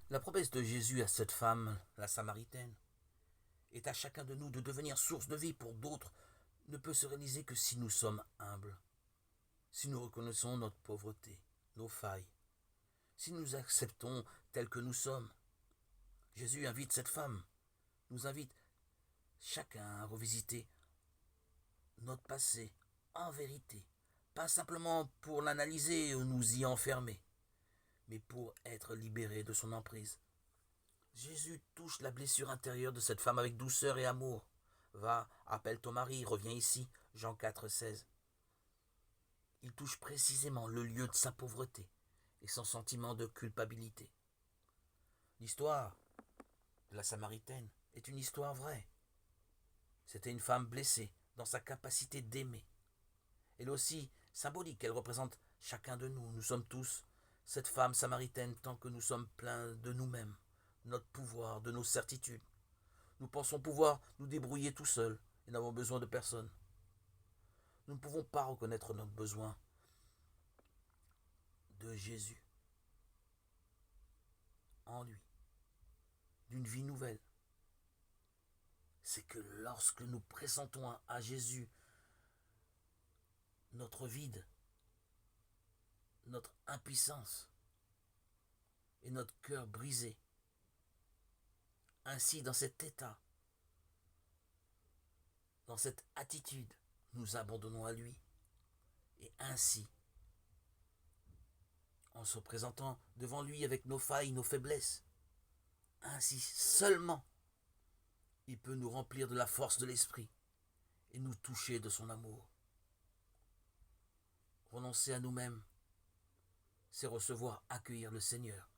La promesse de Jésus à cette femme, la Samaritaine, est à chacun de nous de devenir source de vie pour d'autres, ne peut se réaliser que si nous sommes humbles, si nous reconnaissons notre pauvreté, nos failles, si nous acceptons tels que nous sommes. Jésus invite cette femme, nous invite chacun à revisiter notre passé en vérité, pas simplement pour l'analyser ou nous y enfermer, mais pour être libéré de son emprise. Jésus touche la blessure intérieure de cette femme avec douceur et amour. Va, appelle ton mari, reviens ici. Jean 4, 16. Il touche précisément le lieu de sa pauvreté et son sentiment de culpabilité. L'histoire de la Samaritaine est une histoire vraie. C'était une femme blessée dans sa capacité d'aimer. Elle est aussi symbolique, elle représente chacun de nous. Nous sommes tous cette femme samaritaine tant que nous sommes pleins de nous-mêmes, de notre pouvoir, de nos certitudes. Nous pensons pouvoir nous débrouiller tout seuls et n'avons besoin de personne. Nous ne pouvons pas reconnaître notre besoin de Jésus en lui, d'une vie nouvelle. C'est que lorsque nous présentons à Jésus notre vide, notre impuissance et notre cœur brisé, ainsi dans cet état, dans cette attitude, nous abandonnons à lui. Et ainsi, en se présentant devant lui avec nos failles, nos faiblesses, ainsi seulement, il peut nous remplir de la force de l'esprit et nous toucher de son amour. Renoncer à nous-mêmes, c'est recevoir, accueillir le Seigneur